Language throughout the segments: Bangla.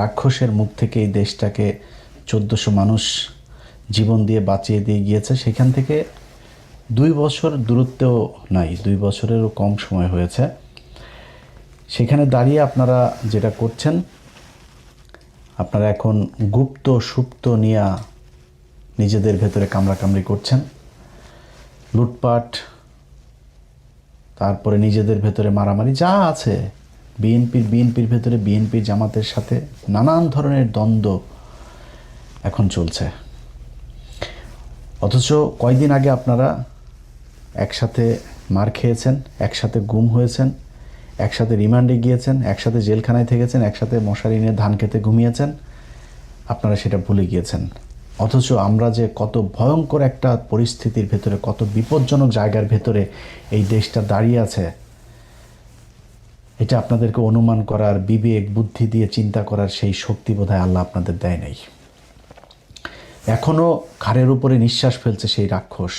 রাক্ষসের মুখ থেকে এই দেশটাকে ১৪০০ মানুষ জীবন দিয়ে বাঁচিয়ে দিয়ে গিয়েছে। সেখান থেকে ২ বছর দূরত্বেও নাই, ২ বছরেরও কম সময় হয়েছে। সেখানে দাঁড়িয়ে আপনারা যেটা করছেন, আপনারা এখন গুপ্ত সুপ্ত নিয়ে নিজেদের ভেতরে কামড়াকামড়ি করছেন, লুটপাট, তারপরে নিজেদের ভেতরে মারামারি যা আছে, বিএনপির ভেতরে বিএনপির জামাতের সাথে নানান ধরনের দ্বন্দ্ব এখন চলছে। অথচ কয়েকদিন আগে আপনারা একসাথে মার খেয়েছেন, একসাথে গুম হয়েছেন, একসাথে রিমান্ডে গিয়েছেন, একসাথে জেলখানায় থেকেছেন, একসাথে মশারি নিয়ে ধান খেতে ঘুমিয়েছেন। আপনারা সেটা ভুলে গিয়েছেন। অথচ আমরা যে কত ভয়ঙ্কর একটা পরিস্থিতির ভেতরে, কত বিপজ্জনক জায়গার ভেতরে এই দেশটা দাঁড়িয়ে আছে, এটা আপনাদেরকে অনুমান করার, বিবেক বুদ্ধি দিয়ে চিন্তা করার সেই শক্তি বোধহয় আল্লাহ আপনাদের দেয় নাই। এখনও ঘাড়ের উপরে নিঃশ্বাস ফেলছে সেই রাক্ষস।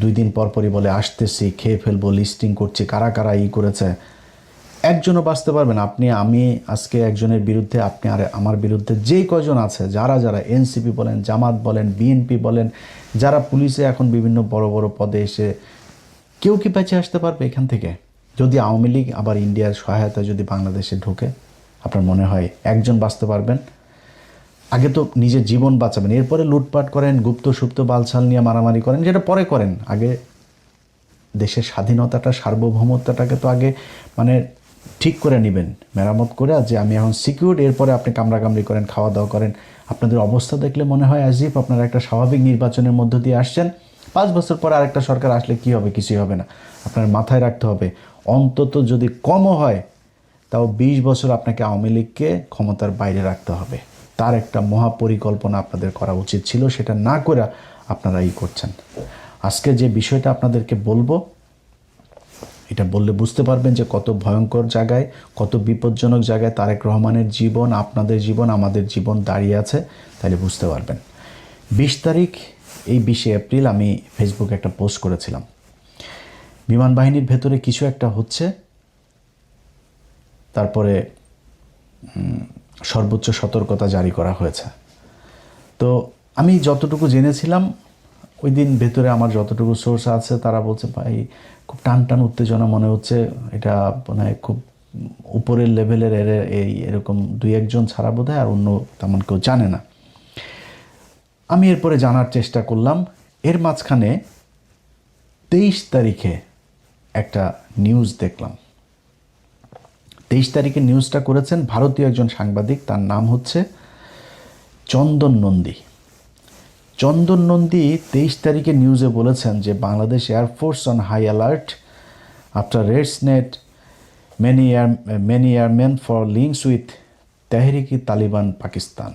2 দিন পরপরই বলে আসতেছি, খেয়ে ফেলবো, লিস্টিং করছি, কারা কারা করেছে। একজনও বাঁচতে পারবেন। আমি আজকে একজনের বিরুদ্ধে, আপনি আর আমার বিরুদ্ধে যেই কয়জন আছে, যারা এনসিপি বলেন, জামাত বলেন, বিএনপি বলেন, যারা পুলিশে এখন বিভিন্ন বড় বড় পদে এসে, কেউ কি বেঁচে আসতে পারবে এখান থেকে? যদি আওয়ামী লীগ আবার ইন্ডিয়ার সহায়তা যদি বাংলাদেশে ঢোকে, আপনার মনে হয় একজন বাঁচতে পারবেন? আগে তো নিজের জীবন বাঁচাবেন, এরপরে লুটপাট করেন, গুপ্ত সুপ্ত বালছাল নিয়ে মারামারি করেন, যেটা পরে করেন। আগে দেশের স্বাধীনতাটা, সার্বভৌমত্বটাকে তো আগে ঠিক করে নেবেন, মেরামত করে, যে আমি এখন সিকিউর, এরপরে আপনি কামড়াকামড়ি করেন, খাওয়া দাওয়া করেন। আপনাদের অবস্থা দেখলে মনে হয় অ্যাজ ইফ আপনারা একটা স্বাভাবিক নির্বাচনের মধ্য দিয়ে আসছেন। 5 বছর পরে আরেকটা সরকার আসলে কি হবে? কিছুই হবে না। আপনার মাথায় রাখতে হবে, অন্তত যদি কমও হয়, তাও 20 বছর আপনাকে আওয়ামী লীগকে ক্ষমতার বাইরে রাখতে হবে। তার একটা মহাপরিকল্পনা আপনাদের করা উচিত ছিল, সেটা না করে আপনারা করছেন। আজকে যে বিষয়টা আপনাদেরকে বলবো, এটা বললে বুঝতে পারবেন যে কত ভয়ঙ্কর জায়গায়, কত বিপজ্জনক জায়গায় তারেক রহমানের জীবন, আপনাদের জীবন, আমাদের জীবন দাঁড়িয়ে আছে। তাহলে বুঝতে পারবেন। 20 তারিখ, এই 20 এপ্রিল আমি ফেসবুকে একটা পোস্ট করেছিলাম, বিমান বাহিনীর ভেতরে কিছু একটা হচ্ছে, তারপরে সর্বোচ্চ সতর্কতা জারি করা হয়েছে। তো আমি যতটুকু জেনেছিলাম, ওই দিন ভেতরে আমার যতটুকু সোর্স আছে, তারা বলছে ভাই খুব টান টান উত্তেজনা মনে হচ্ছে, এটা মনে হয় খুব উপরের লেভেলের, এরকম 2-1 জন ছাড়া বোধ হয় আর অন্য তেমন কেউ জানে না। আমি এরপরে জানার চেষ্টা করলাম। এর মাঝখানে 23 তারিখে একটা নিউজ দেখলাম। 23 তারিখে নিউজটা করেছেন ভারতীয় একজন সাংবাদিক, তার নাম হচ্ছে চন্দন নন্দী। চন্দন নন্দী 23 তারিখে নিউজে বলেছেন যে Bangladesh air force on high alert after raids net many airmen for links with Tehreek-i Taliban Pakistan,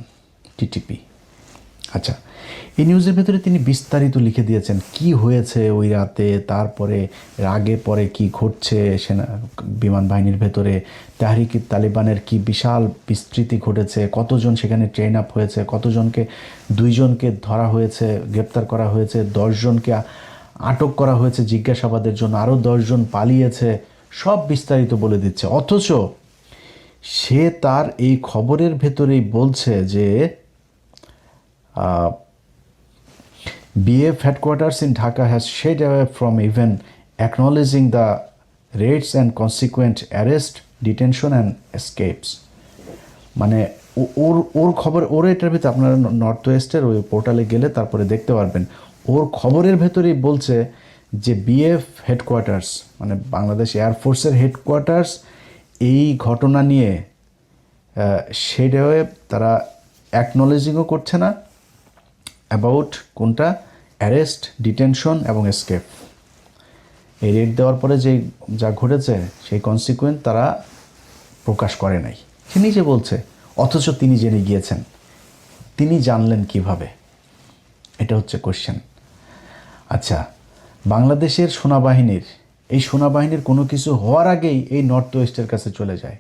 TTP. আচ্ছা, এই নিউজের ভেতরে তিনি বিস্তারিত লিখে দিয়েছেন কি হয়েছে ওই রাতে, তারপরে আগে পরে কি ঘটছে, সেনা বিমান বাহিনীর ভেতরে তেহরিকি তালিবানের কি বিশাল বিস্তৃতি ঘটেছে, কতজন সেখানে ট্রেন আপ হয়েছে, কতজনকে, 2 জনকে ধরা হয়েছে, গ্রেপ্তার করা হয়েছে, 10 জনকে আটক করা হয়েছে জিজ্ঞাসাবাদের জন্য, আরও 10 জন পালিয়েছে, সব বিস্তারিত বলে দিচ্ছে। অথচ সে তার এই খবরের ভেতরেই বলছে যে BF headquarters in Dhaka has shied away from even acknowledging the raids and consequent arrest, detention and escapes. মানে ওর খবর, ওর এটার ভিতরে আপনারা নর্থ ওয়েস্টের ওই পোর্টালে গেলে তারপরে দেখতে পারবেন, ওর খবরের ভেতরেই বলছে যে BF হেডকোয়ার্টার্স, মানে বাংলাদেশ এয়ারফোর্সের হেডকোয়ার্টার্স, এই ঘটনা নিয়ে শেড অ্যাওয়ে, তারা অ্যাকনোলেজিংও করছে না অ্যাবাউট কোনটা, অ্যারেস্ট, ডিটেনশন এবং এসকেপ। এই রেড দেওয়ার পরে যা ঘটেছে সেই কনসিকুয়েন্স তারা প্রকাশ করে নাই, সে নিজে বলছে। অথচ তিনি জেনে গিয়েছেন। তিনি জানলেন কিভাবে? এটা হচ্ছে কোশ্চেন। আচ্ছা, বাংলাদেশের সেনাবাহিনীর কোনো কিছু হওয়ার আগেই এই নর্থ ওয়েস্টের কাছে চলে যায়,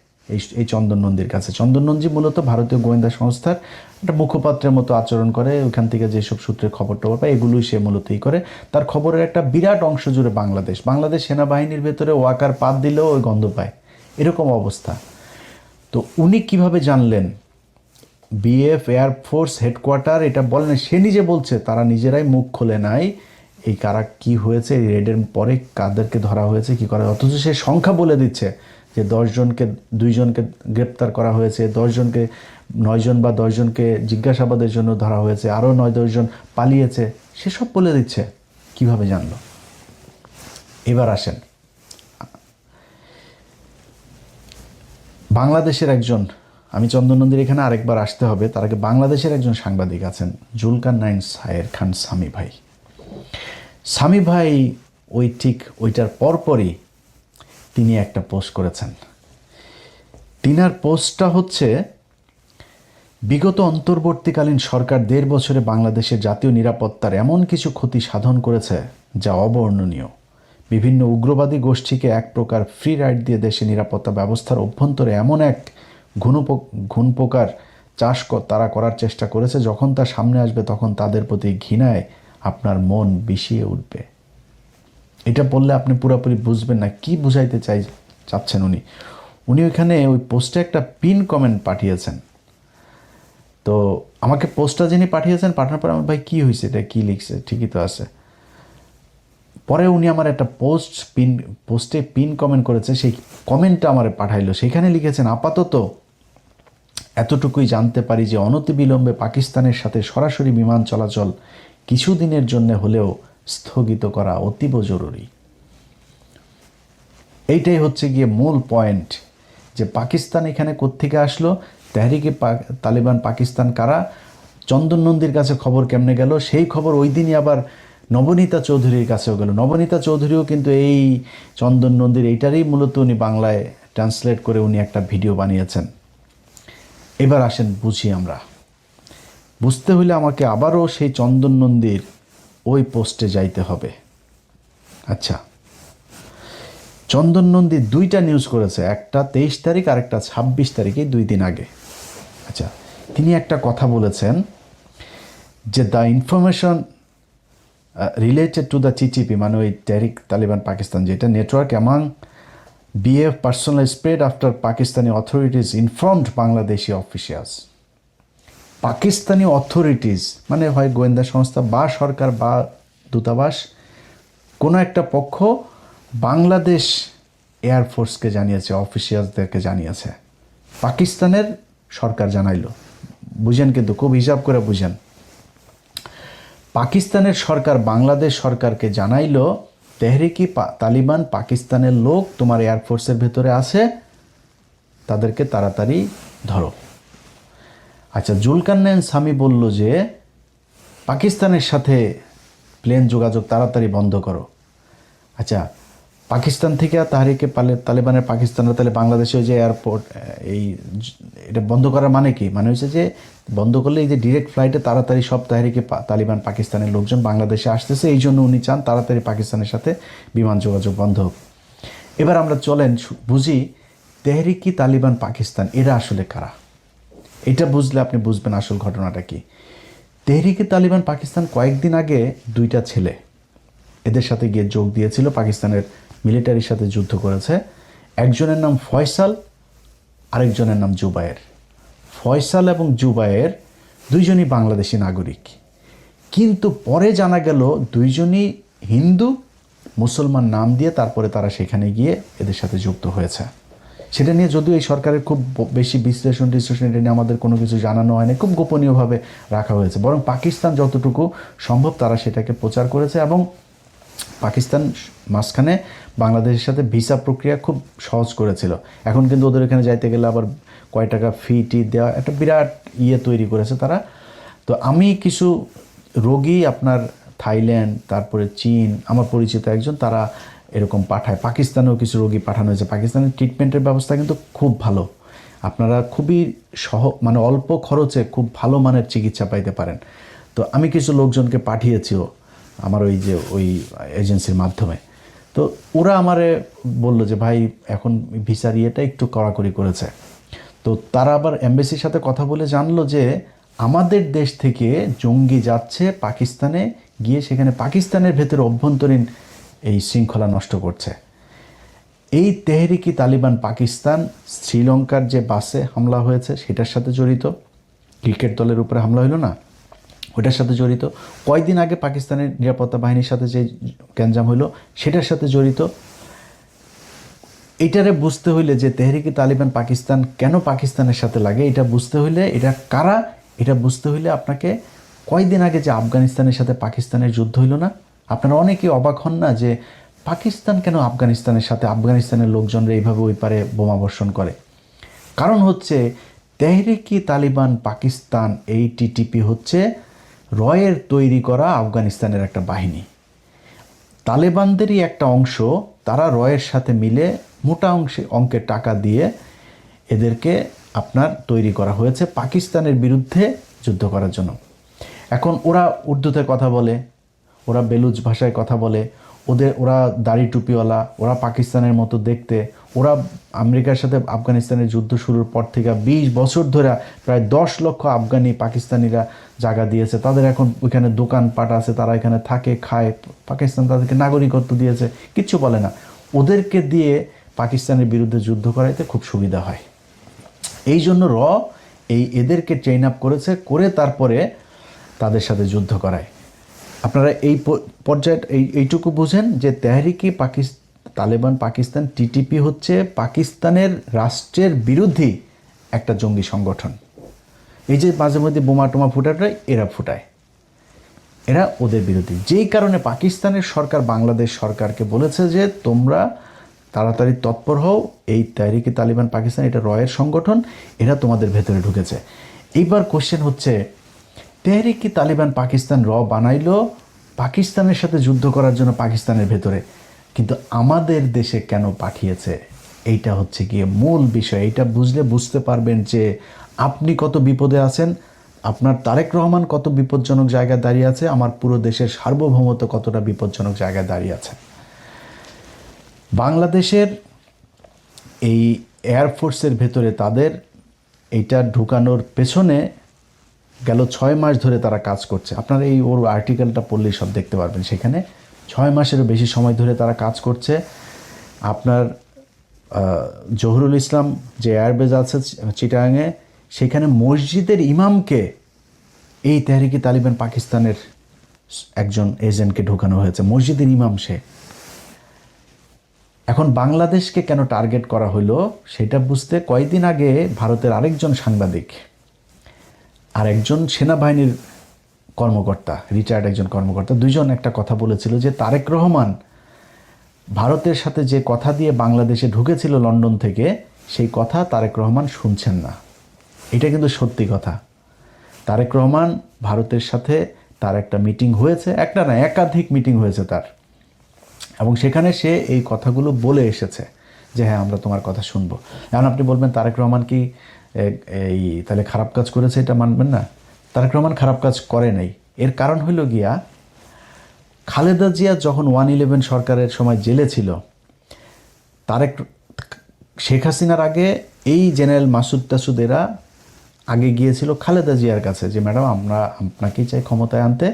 এই চন্দন নন্দীর কাছে। চন্দন নন্দী মূলত ভারতীয় গোয়েন্দা সংস্থার একটা মুখপাত্রের মতো আচরণ করে, ওখান থেকে যেসব সূত্রে খবর টবর পায় এগুলোই সে মূলতই করে। তার খবরের একটা বিরাট অংশ জুড়ে বাংলাদেশ সেনাবাহিনীর ভেতরে ওয়াকার পাত দিলেও ওই গন্ধ পায়, এরকম অবস্থা। তো উনি কিভাবে জানলেন বিএফ এয়ারফোর্স হেডকোয়ার্টার এটা বলে না, সে নিজে বলছে তারা নিজেরাই মুখ খোলে নাই এই কারা কি হয়েছে, এই রেডের পরে কাদেরকে ধরা হয়েছে কি করা, অথচ সে সংখ্যা বলে দিচ্ছে যে 10জনকে 2জনকে গ্রেপ্তার করা হয়েছে, 10জনকে 9জন বা 10জনকে জিজ্ঞাসাবাদের জন্য ধরা হয়েছে, আরও 9-10জন পালিয়েছে, সেসব বলে দিচ্ছে। কিভাবে জানলো? এবার আসেন, বাংলাদেশের একজন, আমি চন্দন নন্দীর এখানে আরেকবার আসতে হবে, তার আগে বাংলাদেশের একজন সাংবাদিক আছেন জুলকারনাইন সায়ের খান সামি ভাই। সামি ভাই ঠিক ওইটার পরপরই তিনি একটা পোস্ট করেছেন। তিনার পোস্টটা হচ্ছে, বিগত অন্তর্বর্তীকালীন সরকার 1.5 বছরে বাংলাদেশের জাতীয় নিরাপত্তার এমন কিছু ক্ষতি সাধন করেছে যা অবর্ণনীয়। বিভিন্ন উগ্রবাদী গোষ্ঠীকে এক প্রকার ফ্রি রাইড দিয়ে দেশে নিরাপত্তা ব্যবস্থার অভ্যন্তরে এমন এক ঘুণপোকার চাষ তারা করার চেষ্টা করেছে, যখন তা সামনে আসবে তখন তাদের প্রতি ঘৃণায় আপনার মন বিষিয়ে উঠবে। এটা বললে আপনি পুরোপুরি বুঝবেন না কি বুঝাইতে চাচ্ছেন উনি। ওইখানে ওই পোস্টে একটা পিন কমেন্ট পাঠিয়েছেন। তো আমাকে পোস্টটা যিনি পাঠিয়েছেন, পাঠানোর পরে আমার ভাই কী হয়েছে, এটা কী লিখছে, ঠিকই তো আছে। পরে উনি আমার একটা পোস্টে পিন কমেন্ট করেছে, সেই কমেন্টটা আমার পাঠাইলো। সেখানে লিখেছেন, আপাতত এতটুকুই জানতে পারি যে অনতিবিলম্বে পাকিস্তানের সাথে সরাসরি বিমান চলাচল কিছুদিনের জন্য হলেও স্থগিত করা অতীব জরুরি। এইটাই হচ্ছে গিয়ে মূল পয়েন্ট, যে পাকিস্তান এখানে কোত্থেকে আসলো, তেহরিকে তালিবান পাকিস্তান কারা, চন্দন নন্দীর কাছে খবর কেমনে গেল, সেই খবর ওই দিনই আবার নবনীতা চৌধুরীর কাছেও গেল। নবনীতা চৌধুরীও কিন্তু এই চন্দন নন্দীর এইটারই মূলত উনি বাংলায় ট্রান্সলেট করে উনি একটা ভিডিও বানিয়েছেন। এবার আসেন বুঝি আমরা। বুঝতে হলে আমাকে আবারও সেই চন্দন নন্দীর ওই পোস্টে যাইতে হবে। আচ্ছা, চন্দন নন্দী 2টা নিউজ করেছে, একটা 23 তারিখ আর একটা 26 তারিখে, 2 দিন আগে। আচ্ছা, তিনি একটা কথা বলেছেন যে the information related to the TTP, মানে ওই তেহরিক তালিবান পাকিস্তান, যেটা network among BF personal spread after Pakistani authorities informed Bangladeshi officials. Pakistani authorities মানে হয় গোয়েন্দা সংস্থা বা সরকার বা দূতাবাস, কোনো একটা পক্ষ বাংলাদেশ এয়ারফোর্সকে জানিয়েছে, অফিসিয়ালসদেরকে জানিয়েছে, পাকিস্তানের সরকার জানাইলো। বুঝেন, কিন্তু খুব হিসাব করে বুঝেন। পাকিস্তানের সরকার বাংলাদেশ সরকারকে জানাইলো, তেহরিকি তালিবান পাকিস্তানের লোক তোমার এয়ারফোর্সের ভেতরে আছে, তাদেরকে তাড়াতাড়ি ধরো। আচ্ছা, জুলকারনাইন সামি বলল যে পাকিস্তানের সাথে প্লেন যোগাযোগ তাড়াতাড়ি বন্ধ করো। আচ্ছা, পাকিস্তান থেকে তাহরিকে তালিবানের পাকিস্তানরা তাহলে বাংলাদেশে যে এয়ারপোর্ট এটা বন্ধ করার মানে কি? মানে হচ্ছে যে বন্ধ করলে এই যে ডিরেক্ট ফ্লাইটে তাড়াতাড়ি সব তাহরিকে তালিবান পাকিস্তানের লোকজন বাংলাদেশে আসতেছে, এই জন্য উনি চান তাড়াতাড়ি পাকিস্তানের সাথে বিমান যোগাযোগ বন্ধ হোক। এবার আমরা চলেন বুঝি তেহরিকি তালিবান পাকিস্তান এরা আসলে কারা। এটা বুঝলে আপনি বুঝবেন আসল ঘটনাটা কি। তেহরিকি তালিবান পাকিস্তান কয়েকদিন আগে 2টা ছেলে এদের সাথে গিয়ে যোগ দিয়েছিল, পাকিস্তানের মিলিটারির সাথে যুদ্ধ করেছে। একজনের নাম ফয়সাল, আরেকজনের নাম জুবায়ের। ফয়সাল এবং জুবায়ের 2জনই বাংলাদেশি নাগরিক, কিন্তু পরে জানা গেল 2জনই হিন্দু মুসলমান নাম দিয়ে তারপরে তারা সেখানে গিয়ে এদের সাথে যুক্ত হয়েছে। সেটা নিয়ে যদিও এই সরকারের খুব বেশি বিশ্লেষণ এটা নিয়ে আমাদের কোনো কিছু জানানো হয়নি, খুব গোপনীয়ভাবে রাখা হয়েছে। বরং পাকিস্তান যতটুকু সম্ভব তারা সেটাকে প্রচার করেছে, এবং পাকিস্তান মাঝখানে বাংলাদেশের সাথে ভিসা প্রক্রিয়া খুব সহজ করেছিল। এখন কিন্তু ওদের এখানে যাইতে গেলে আবার কয় টাকা ফি দেওয়া একটা বিরাট তৈরি করেছে তারা। তো আমি কিছু রোগী আপনার থাইল্যান্ড, তারপরে চীন, আমার পরিচিত একজন, তারা এরকম পাঠায়। পাকিস্তানেও কিছু রোগী পাঠানো হয়েছে। পাকিস্তানের ট্রিটমেন্টের ব্যবস্থা কিন্তু খুব ভালো, আপনারা খুবই মানে অল্প খরচে খুব ভালো মানের চিকিৎসা পাইতে পারেন। তো আমি কিছু লোকজনকে পাঠিয়েছিও আমার ওই এজেন্সির মাধ্যমে। তো ওরা আমারে বলল যে ভাই এখন ভিসার একটু কড়াকড়ি করেছে। তো তারা আবার এমবেসির সাথে কথা বলে জানলো যে আমাদের দেশ থেকে জঙ্গি যাচ্ছে পাকিস্তানে, গিয়ে সেখানে পাকিস্তানের ভেতরে অভ্যন্তরীণ এই শৃঙ্খলা নষ্ট করছে। এই তেহরিকি তালিবান পাকিস্তান শ্রীলঙ্কার যে বাসে হামলা হয়েছে সেটার সাথে জড়িত, ক্রিকেট দলের উপরে হামলা হলো না, ওটার সাথে জড়িত। কয়েকদিন আগে পাকিস্তানের নিরাপত্তা বাহিনীর সাথে যে গ্যাঞ্জাম হলো সেটার সাথে জড়িত। এইটারে বুঝতে হইলে যে তেহরিকে তালিবান পাকিস্তান কেন পাকিস্তানের সাথে লাগে, এটা বুঝতে হইলে এটা কারা, এটা বুঝতে হইলে আপনাকে কয়েকদিন আগে যে আফগানিস্তানের সাথে পাকিস্তানের যুদ্ধ হইল না, আপনারা অনেকেই অবাক হন না যে পাকিস্তান কেন আফগানিস্তানের সাথে, আফগানিস্তানের লোকজনরা এইভাবে ওই পারে বোমা বর্ষণ করে। কারণ হচ্ছে তেহরিকি তালিবান পাকিস্তান, এই টিটিপি হচ্ছে রয়ের তৈরি করা আফগানিস্তানের একটা বাহিনী। তালেবানদেরই একটা অংশ, তারা রয়ের সাথে মিলে মোটা অঙ্কের টাকা দিয়ে এদেরকে আপনার তৈরি করা হয়েছে পাকিস্তানের বিরুদ্ধে যুদ্ধ করার জন্য। এখন ওরা উর্দুতে কথা বলে, ওরা বেলুচ ভাষায় কথা বলে, ওরা দাড়ি টুপিওয়ালা, ওরা পাকিস্তানের মতো দেখতে। ওরা আমেরিকার সাথে আফগানিস্তানের যুদ্ধ শুরুর পর থেকে 20 বছর ধরে প্রায় 10 লক্ষ আফগানি পাকিস্তানিরা জায়গা দিয়েছে। তাদের এখন ওইখানে দোকানপাট আছে, তারা এখানে থাকে খায়। পাকিস্তান তাদেরকে নাগরিকত্ব দিয়েছে, কিচ্ছু বলে না। ওদেরকে দিয়ে পাকিস্তানের বিরুদ্ধে যুদ্ধ করাইতে খুব সুবিধা হয়। এই জন্য এদেরকে ট্রেন আপ করেছে, করে তারপরে তাদের সাথে যুদ্ধ করায়। আপনারা এই পর্যায়ে এইটুকু বুঝেন যে তেহরিকি তালেবান পাকিস্তান টিটিপি হচ্ছে পাকিস্তানের রাষ্ট্রের বিরোধী একটা জঙ্গি সংগঠন। এই যে মাঝে মধ্যে বোমা টোমা ফুটাটাই এরা ফুটায়, এরা ওদের বিরোধী। যেই কারণে পাকিস্তানের সরকার বাংলাদেশ সরকারকে বলেছে যে তোমরা তাড়াতাড়ি তৎপর হও, এই তেহরিকি তালিবান পাকিস্তান এটা রয়ের সংগঠন, এরা তোমাদের ভেতরে ঢুকেছে। এইবার কোশ্চেন হচ্ছে তেহরিকি তালিবান পাকিস্তান বানাইলো পাকিস্তানের সাথে যুদ্ধ করার জন্য পাকিস্তানের ভেতরে, কিন্তু আমাদের দেশে কেন পাঠিয়েছে? এইটা হচ্ছে গিয়ে মূল বিষয়। এইটা বুঝতে পারবেন যে আপনি কত বিপদে আছেন, আপনার তারেক রহমান কত বিপজ্জনক জায়গায় দাঁড়িয়ে আছে, আমার পুরো দেশের সার্বভৌমত্ব কতটা বিপজ্জনক জায়গায় দাঁড়িয়ে আছে। বাংলাদেশের এই এয়ারফোর্সের ভেতরে তাদের এইটা ঢুকানোর পেছনে গেল 6 মাস ধরে তারা কাজ করছে। আপনারা এই ওর আর্টিকেলটা পড়লেই সব দেখতে পারবেন। সেখানে 6 মাসেরও বেশি সময় ধরে তারা কাজ করছে। আপনার জহুরুল ইসলাম যে এয়ারবেজ আছে চিটাগাংয়ে, সেখানে মসজিদের ইমামকে এই তেহরিকি তালিবান পাকিস্তানের একজন এজেন্টকে ঢোকানো হয়েছে। মসজিদের ইমাম সে। এখন বাংলাদেশকে কেন টার্গেট করা হলো সেটা বুঝতে কয়েকদিন আগে ভারতের আরেকজন সাংবাদিক আর একজন সেনাবাহিনীর কর্মকর্তা, রিটায়ার্ড একজন কর্মকর্তা, দুইজন একটা কথা বলেছিল যে তারেক রহমান ভারতের সাথে যে কথা দিয়ে বাংলাদেশে ঢুকেছিল লন্ডন থেকে, সেই কথা তারেক রহমান শুনছেন না। এটা কিন্তু সত্যি কথা। তারেক রহমান ভারতের সাথে তার একটা মিটিং হয়েছে, একটা না একাধিক মিটিং হয়েছে তার, এবং সেখানে সে এই কথাগুলো বলে এসেছে যে হ্যাঁ আমরা তোমার কথা শুনবো। এখন আপনি বলবেন তারেক রহমান কি এই তাহলে খারাপ কাজ করেছে, এটা মানবেন না? তারেক রহমান খারাপ কাজ করে নাই। এর কারণ হইল গিয়া খালেদা জিয়া যখন 111 সরকারের সময় জেলে ছিল, শেখ হাসিনার আগে এই জেনারেল মাসুদ টাসুদ এরা আগে গিয়েছিল খালেদা জিয়ার কাছে যে ম্যাডাম আমরা আপনাকেই চাই ক্ষমতায় আনতে,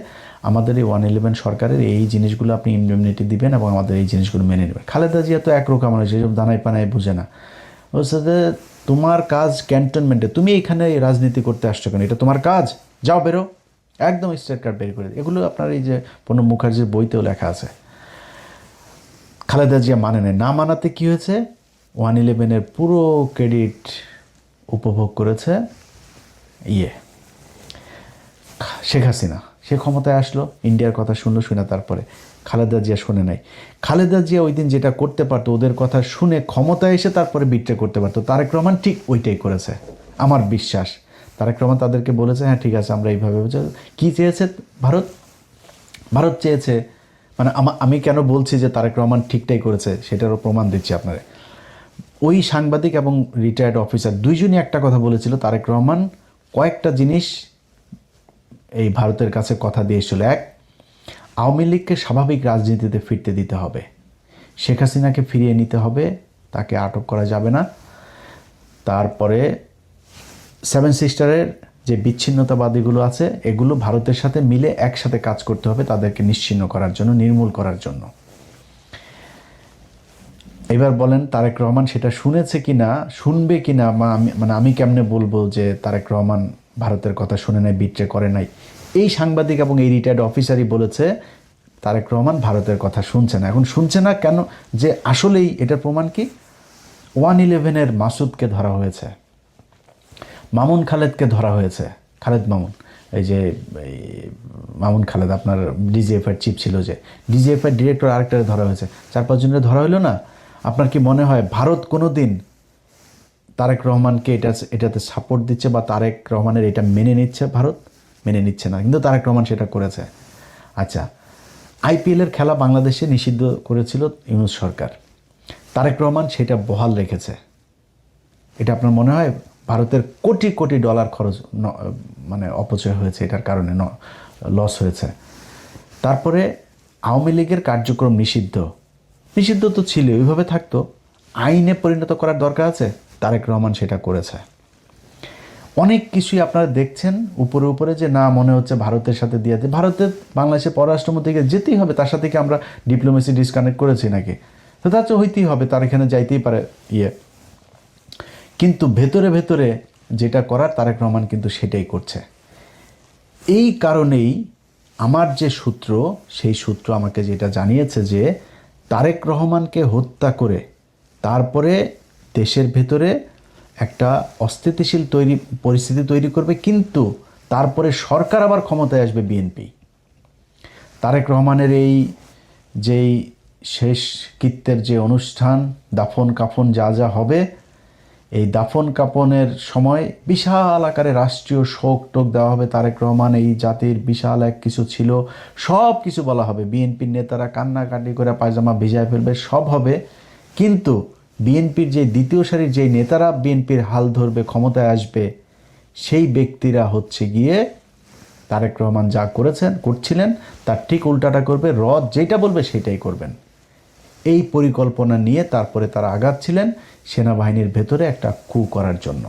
আমাদের এই 111 সরকারের এই জিনিসগুলো আপনি ইমডিউনিটি দিবেন এবং আমাদের এই জিনিসগুলো মেনে নেবেন। খালেদা জিয়া তো একরকম মানুষ, এসব দানায় পানায় বুঝে না। বলছে যে তোমার কাজ ক্যান্টনমেন্টে, তুমি এখানে রাজনীতি করতে আসছো কেন? এটা তোমার কাজ, যাও বেরো, একদম স্ট্রেট কার্ড বের করে। এগুলো আপনার এই যে প্রণব মুখার্জির বইতেও লেখা আছে। খালেদা জিয়া মানে নেই, না মানাতে কী হয়েছে, 111 পুরো ক্রেডিট উপভোগ করেছে শেখ হাসিনা। সে ক্ষমতায় আসলো, ইন্ডিয়ার কথা শুনলো, শুনে তারপরে খালেদা জিয়া শুনে নাই। খালেদা জিয়া ওই দিন যেটা করতে পারতো, ওদের কথা শুনে ক্ষমতায় এসে তারপরে বিট্রে করতে পারতো। তারেক রহমান ঠিক ওইটাই করেছে আমার বিশ্বাস। তারেক রহমান তাদেরকে বলেছে হ্যাঁ ঠিক আছে আমরা এইভাবে, কী চেয়েছে ভারত চেয়েছে, মানে আমি কেন বলছি যে তারেক রহমান ঠিকটাই করেছে সেটারও প্রমাণ দিচ্ছি আপনারা। ওই সাংবাদিক এবং রিটায়ার্ড অফিসার দুইজনই একটা কথা বলেছিল, তারেক রহমান কয়েকটা জিনিস এই ভারতের কাছে কথা দিয়েছিল। এক, আওয়ামী লীগকে স্বাভাবিক রাজনীতিতে ফিরতে দিতে হবে, শেখ হাসিনাকে ফিরিয়ে নিতে হবে, তাকে আটক করা যাবে না। তারপরে 7 সিস্টারের যে বিচ্ছিন্নতাবাদীগুলো আছে এগুলো ভারতের সাথে মিলে একসাথে কাজ করতে হবে তাদেরকে নিশ্চিহ্ন করার জন্য, নির্মূল করার জন্য। এবার বলেন তারেক রহমান সেটা শুনেছে কি না, শুনবে কি না, মানে আমি কেমনে বলবো যে তারেক রহমান ভারতের কথা শুনে নাই, বিট্রে করে নাই। এই সাংবাদিক এবং এই রিটায়ার্ড অফিসারই বলেছে তারেক রহমান ভারতের কথা শুনছে না। এখন শুনছে না কেন, যে আসলেই এটার প্রমাণ কি, 111-এর মাসুদকে ধরা হয়েছে, মামুন খালেদকে ধরা হয়েছে, খালেদ মামুন, এই যে এই মামুন খালেদ আপনার ডিজিএফআই চিফ ছিল, যে ডিজিএফআই ডিরেক্টর আরেকটারে ধরা হয়েছে, 4-5 জনের ধরা হইলো না? আপনার কি মনে হয় ভারত কোনো দিন তারেক রহমানকে এটাতে সাপোর্ট দিচ্ছে বা তারেক রহমানের এটা মেনে নিচ্ছে? ভারত মেনে নিচ্ছে না, কিন্তু তারেক রহমান সেটা করেছে। আচ্ছা, আইপিএলের খেলা বাংলাদেশে নিষিদ্ধ করেছিল ইউনূস সরকার, তারেক রহমান সেটা বহাল রেখেছে। এটা আপনার মনে হয় ভারতের কোটি কোটি ডলার খরচ মানে অপচয় হয়েছে, এটার কারণে লস হয়েছে? তারপরে আওয়ামী লীগের কার্যক্রম নিষিদ্ধ তো ছিল, ওইভাবে থাকতো, আইনে পরিণত করার দরকার আছে, তারেক রহমান সেটা করেছে। অনেক কিছুই আপনারা দেখছেন উপরে উপরে, যে না মনে হচ্ছে ভারতের সাথে দিয়ে ভারতের বাংলাদেশের পররাষ্ট্রমন্ত্রীকে যেতেই হবে, তার সাথে কি আমরা ডিপ্লোমেসি ডিসকানেক্ট করেছি নাকি? তো তার তো হইতেই হবে, তার এখানে যাইতেই পারে কিন্তু ভেতরে ভেতরে যেটা করার তারেক রহমান কিন্তু সেটাই করছে। এই কারণেই আমার যে সূত্র, সেই সূত্র আমাকে যেটা জানিয়েছে যে তারেক রহমানকে হত্যা করে তারপরে দেশের ভেতরে একটা অস্থিতিশীল পরিস্থিতি তৈরি করবে, কিন্তু তারপরে সরকার আবার ক্ষমতায় আসবে বিএনপি। তারেক রহমানের এই যেই শেষ কৃত্যের যে অনুষ্ঠান, দাফন কাফন যা যা হবে, এই দাফন কাফনের সময় বিশাল আকারে রাষ্ট্রীয় শোক টোক দেওয়া হবে। তারেক রহমান এই জাতির বিশাল এক কিছু ছিল, সব কিছু বলা হবে। বিএনপির নেতারা কান্নাকাটি করে পায়জামা ভিজায় ফেলবে, সব হবে। কিন্তু বিএনপির যে দ্বিতীয় সারির যেই নেতারা বিএনপির হাল ধরবে, ক্ষমতায় আসবে, সেই ব্যক্তিরা হচ্ছে গিয়ে তারেক রহমান যা করছিলেন তার ঠিক উল্টাটা করবে। যেটা বলবে সেটাই করবেন, এই পরিকল্পনা নিয়ে তারপরে তারা আগাচ্ছিলেন সেনাবাহিনীর ভেতরে একটা কু করার জন্য।